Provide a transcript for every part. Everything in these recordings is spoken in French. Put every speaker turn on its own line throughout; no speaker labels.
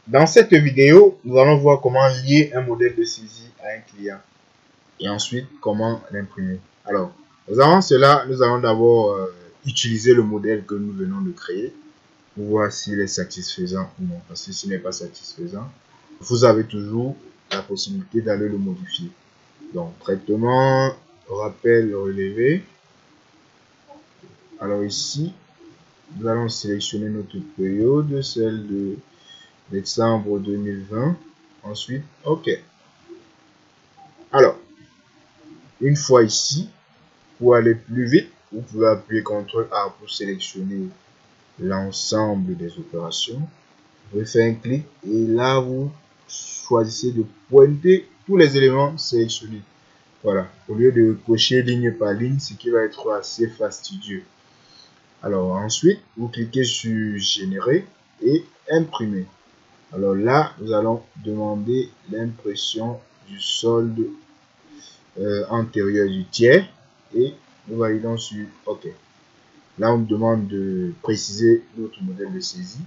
Dans cette vidéo, nous allons voir comment lier un modèle de saisie à un client et ensuite comment l'imprimer. Alors, avant cela, nous allons d'abord utiliser le modèle que nous venons de créer pour voir s'il est satisfaisant ou non. Parce que s'il n'est pas satisfaisant, vous avez toujours la possibilité d'aller le modifier. Donc, traitement, rappel relevé. Alors ici, nous allons sélectionner notre période, celle de décembre 2020. Ensuite, OK. Alors, une fois ici, pour aller plus vite, vous pouvez appuyer CTRL A pour sélectionner l'ensemble des opérations. Vous pouvez faire un clic et là, vous choisissez de pointer tous les éléments sélectionnés. Voilà, au lieu de cocher ligne par ligne, ce qui va être assez fastidieux. Alors ensuite, vous cliquez sur Générer et Imprimer. Alors là, nous allons demander l'impression du solde antérieur du tiers et nous validons sur OK. Là, on nous demande de préciser notre modèle de saisie.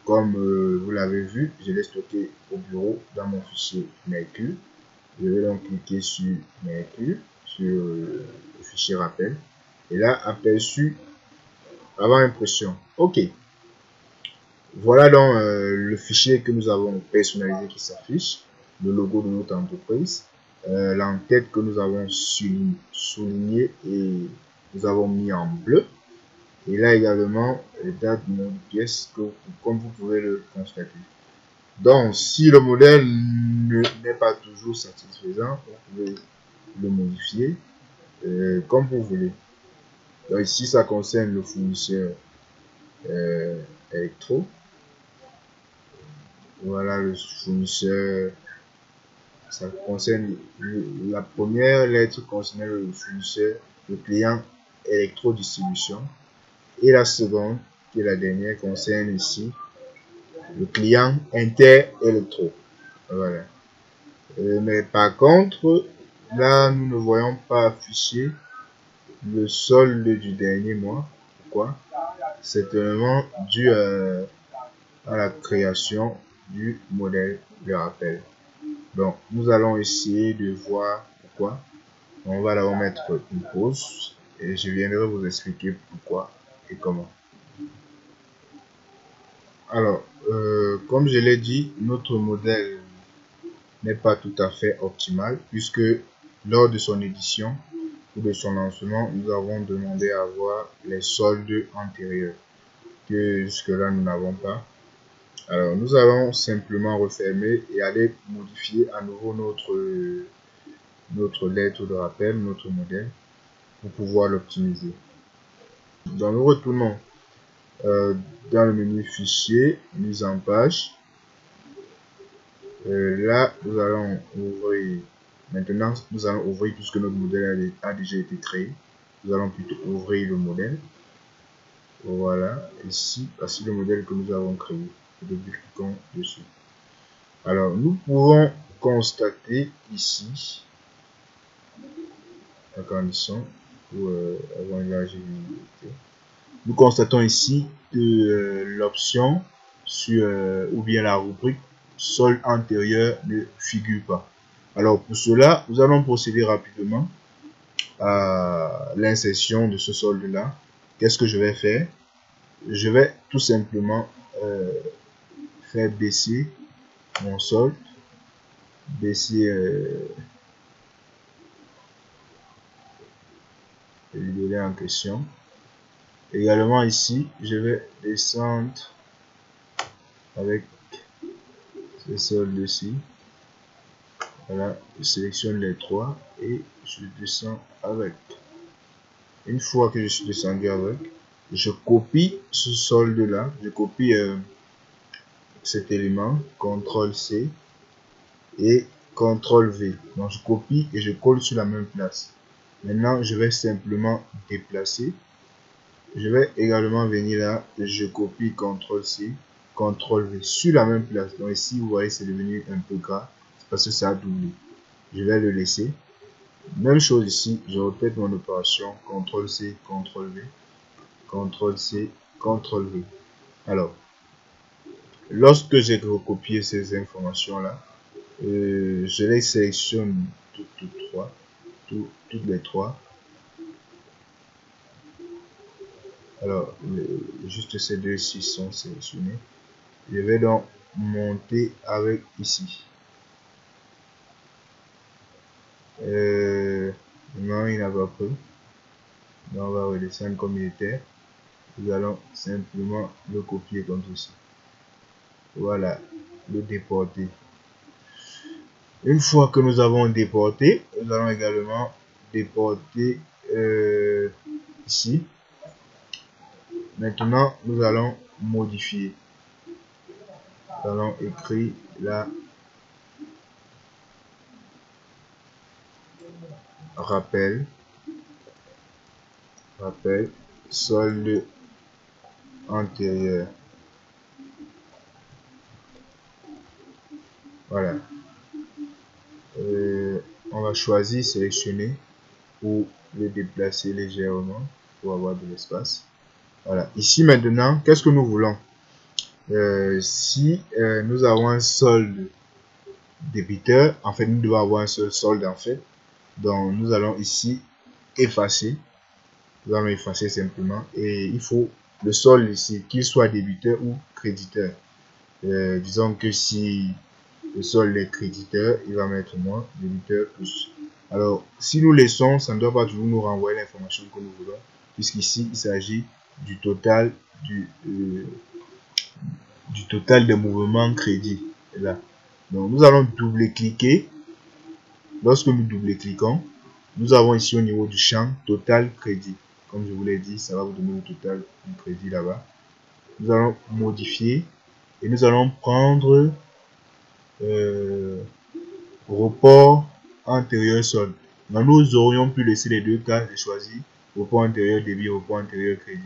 Comme vous l'avez vu, je l'ai stocké au bureau dans mon fichier Mercure. Je vais donc cliquer sur Mercure, sur le fichier rappel. Et là, aperçu avant impression. OK. Voilà donc le fichier que nous avons personnalisé qui s'affiche. Le logo de notre entreprise. L'entête que nous avons souligné et nous avons mis en bleu. Et là également, les dates de notre pièce, comme vous pouvez le constater. Donc, si le modèle n'est pas toujours satisfaisant, vous pouvez le modifier comme vous voulez. Donc, ici, ça concerne le fournisseur électro. Voilà le fournisseur. Ça concerne la première lettre concerne le fournisseur, le client électro-distribution. Et la seconde, qui est la dernière, concerne ici le client inter-électro. Voilà. Mais par contre, là, nous ne voyons pas afficher le solde du dernier mois. Pourquoi? C'est vraiment dû à la création du modèle de rappel. Donc, nous allons essayer de voir pourquoi. On va d'abord mettre une pause et je viendrai vous expliquer pourquoi et comment. Alors, comme je l'ai dit, notre modèle n'est pas tout à fait optimal puisque lors de son édition ou de son lancement, nous avons demandé à voir les soldes antérieurs que jusque-là nous n'avons pas. Alors, nous allons simplement refermer et aller modifier à nouveau notre lettre de rappel, notre modèle, pour pouvoir l'optimiser. Donc, nous retournons dans le menu fichier, mise en page. Là, nous allons ouvrir. Maintenant, nous allons ouvrir puisque notre modèle a déjà été créé. Nous allons plutôt ouvrir le modèle. Voilà, ici, voici le modèle que nous avons créé. Cliquons dessus. Alors, nous pouvons constater ici la condition pour avoir une large visibilité. Nous constatons ici que l'option sur ou bien la rubrique solde antérieur ne figure pas. Alors pour cela, nous allons procéder rapidement à l'insertion de ce solde là. Qu'est-ce que je vais faire? Je vais tout simplement faire baisser mon solde, baisser le délai en question. Également ici, je vais descendre avec ce solde-ci. Voilà, je sélectionne les trois et je descends avec. Une fois que je suis descendu avec, je copie ce solde-là, je copie cet élément, CTRL-C et CTRL-V. Donc je copie et je colle sur la même place. Maintenant, je vais simplement déplacer. Je vais également venir là, je copie CTRL-C, CTRL-V sur la même place. Donc ici, vous voyez, c'est devenu un peu gras parce que ça a doublé. Je vais le laisser. Même chose ici, je répète mon opération, CTRL-C, CTRL-V, CTRL-C, CTRL-V. Alors, lorsque j'ai recopié ces informations-là, je les sélectionne toutes les trois. Alors, juste ces deux-ci sont sélectionnés. Je vais donc monter avec ici. Non, il n'a pas pris. Donc, on va redescendre comme il était. Nous allons simplement le copier comme ceci. Voilà, le déporter. Une fois que nous avons déporté, nous allons également déporter ici. Maintenant, nous allons modifier. Nous allons écrire là rappel solde antérieur. Voilà. On va choisir sélectionner pour le déplacer légèrement pour avoir de l'espace. Voilà. Ici maintenant, qu'est-ce que nous voulons? Si nous avons un solde débiteur, en fait, nous devons avoir un seul solde en fait. Donc, nous allons ici effacer. Nous allons effacer simplement. Et il faut le solde ici, qu'il soit débiteur ou créditeur. Disons que si le solde est créditeur, il va mettre moins, débiteur plus. Alors, si nous laissons, ça ne doit pas toujours nous renvoyer l'information que nous voulons, puisqu'ici, il s'agit du total du total des mouvements crédit. Là. Donc, nous allons double-cliquer. Lorsque nous double-cliquons, nous avons ici au niveau du champ total crédit. Comme je vous l'ai dit, ça va vous donner le total du crédit là-bas. Nous allons modifier et nous allons prendre report antérieur solde. Donc, nous aurions pu laisser les deux cas et choisir report antérieur débit, report antérieur crédit.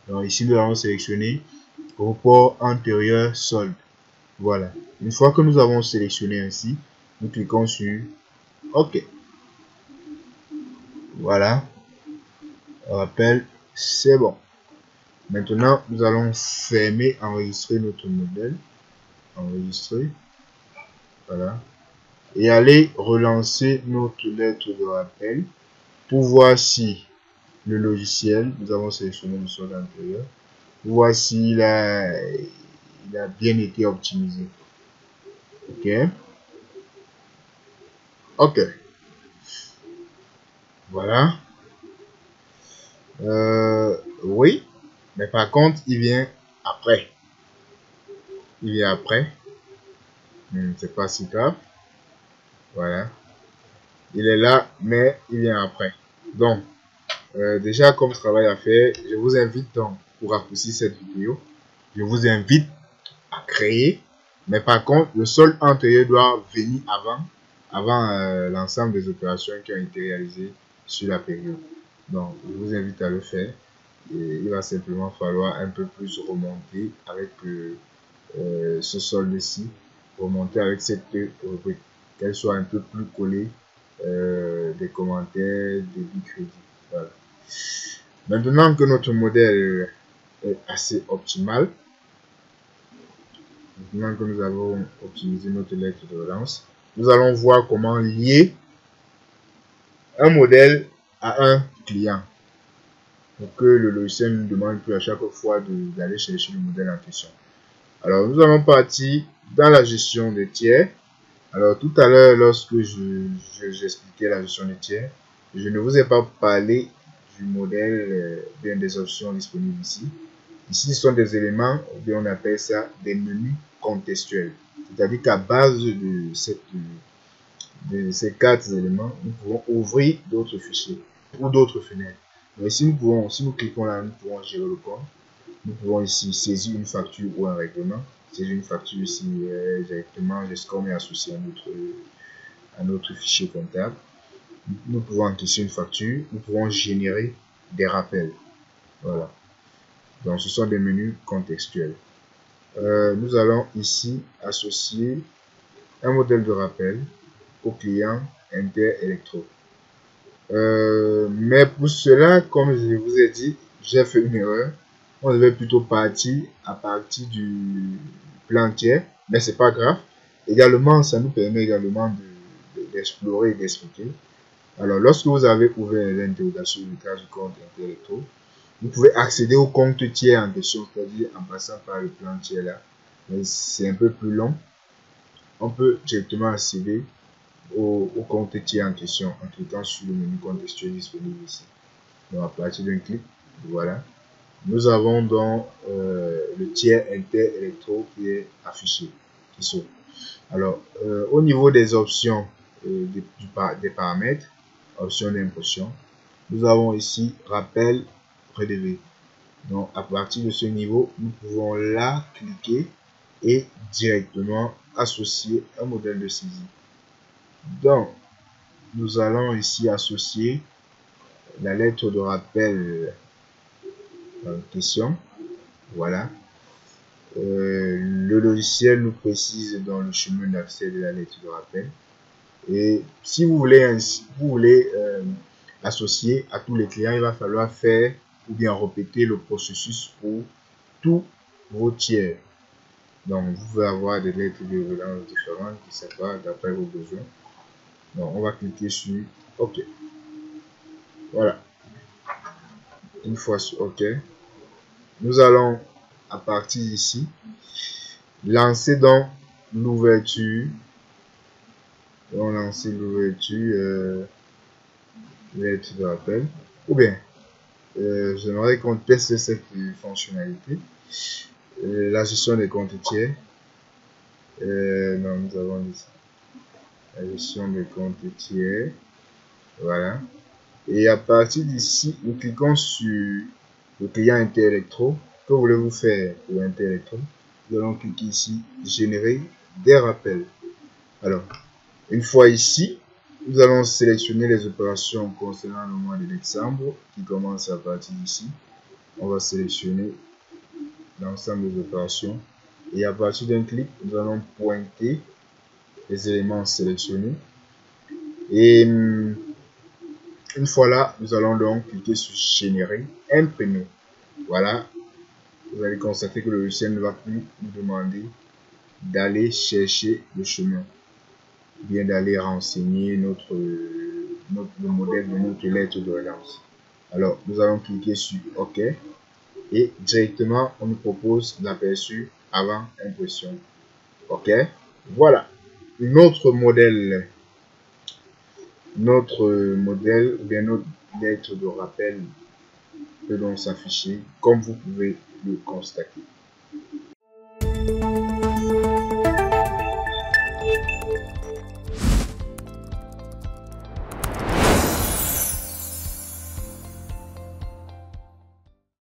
Donc, ici, nous allons sélectionner report antérieur solde. Voilà. Une fois que nous avons sélectionné ainsi, nous cliquons sur OK. Voilà. Rappel, c'est bon. Maintenant, nous allons fermer, enregistrer notre modèle. Enregistrer. Voilà. Et aller relancer notre lettre de rappel pour voir si le logiciel, nous avons sélectionné le solde antérieur, pour voir s'il a bien été optimisé. OK. OK. Voilà. Oui. Mais par contre, il vient après. Il vient après. C'est pas si grave. Voilà. Il est là, mais il vient après. Donc, déjà, comme travail à faire, je vous invite donc, pour raccourcir cette vidéo, je vous invite à créer. Mais par contre, le solde antérieur doit venir avant l'ensemble des opérations qui ont été réalisées sur la période. Donc, je vous invite à le faire. Et il va simplement falloir un peu plus remonter avec ce solde-ci, remonter avec cette rubrique, qu'elle soit un peu plus collée des commentaires, débit, crédit. Voilà. Maintenant que notre modèle est assez optimal, maintenant que nous avons optimisé notre lettre de relance, nous allons voir comment lier un modèle à un client pour que le logiciel ne nous demande plus à chaque fois d'aller chercher le modèle en question. Alors, nous allons partir dans la gestion des tiers. Alors, tout à l'heure, lorsque j'expliquais la gestion des tiers, je ne vous ai pas parlé du modèle, bien des options disponibles ici. Ici, ce sont des éléments, ou bien on appelle ça des menus contextuels. C'est-à-dire qu'à base de ces 4 éléments, nous pouvons ouvrir d'autres fichiers ou d'autres fenêtres. Donc ici, si nous cliquons là, nous pouvons gérer le compte. Nous pouvons ici saisir une facture ou un règlement. Saisir une facture ici directement, GESCOM est associé à notre fichier comptable. Nous pouvons encaisser une facture. Nous pouvons générer des rappels. Voilà. Donc ce sont des menus contextuels. Nous allons ici associer un modèle de rappel au client Inter-Electro. Mais pour cela, comme je vous ai dit, j'ai fait une erreur. On devait plutôt partir à partir du plan tiers, mais c'est pas grave. Également, ça nous permet également d'explorer et d'expliquer. Alors, lorsque vous avez ouvert l'interrogation du cas du compte Interelectro, vous pouvez accéder au compte tiers en question, c'est-à-dire en passant par le plan tiers là. Mais c'est un peu plus long. On peut directement accéder au compte tiers en question en cliquant sur le menu contextuel disponible ici. Donc, à partir d'un clic, voilà. Nous avons donc le tiers Interelectro qui est affiché. Alors, au niveau des options des paramètres, option d'impression, nous avons ici rappel relevé. Donc, à partir de ce niveau, nous pouvons là cliquer et directement associer un modèle de saisie. Donc, nous allons ici associer la lettre de rappel en question. Voilà. Le logiciel nous précise dans le chemin d'accès de la lettre de rappel. Et si vous voulez, associer à tous les clients, il va falloir faire ou bien répéter le processus pour tous vos tiers. Donc, vous pouvez avoir des lettres de relance différentes qui séparent d'après vos besoins. Donc, on va cliquer sur OK. Voilà. Une fois sur OK, nous allons à partir d'ici lancer dans l'ouverture. On lance l'ouverture lettre de rappel. Ou bien, j'aimerais qu'on teste cette fonctionnalité. La gestion des comptes tiers. Non, nous avons ici la gestion des comptes tiers. Voilà. Et à partir d'ici, nous cliquons sur le client Interelectro. Que voulez-vous faire pour Interelectro? Nous allons cliquer ici, générer des rappels. Alors, une fois ici, nous allons sélectionner les opérations concernant le mois de décembre qui commence à partir d'ici. On va sélectionner l'ensemble des opérations et à partir d'un clic, nous allons pointer les éléments sélectionnés. Et une fois là, nous allons donc cliquer sur générer, imprimer. Voilà, vous allez constater que le logiciel ne va plus nous demander d'aller chercher le chemin, bien d'aller renseigner le modèle de notre lettre de relance. Alors, nous allons cliquer sur OK et directement, on nous propose l'aperçu avant impression. OK, voilà. Notre modèle ou bien notre lettre de rappel peut donc s'afficher comme vous pouvez le constater.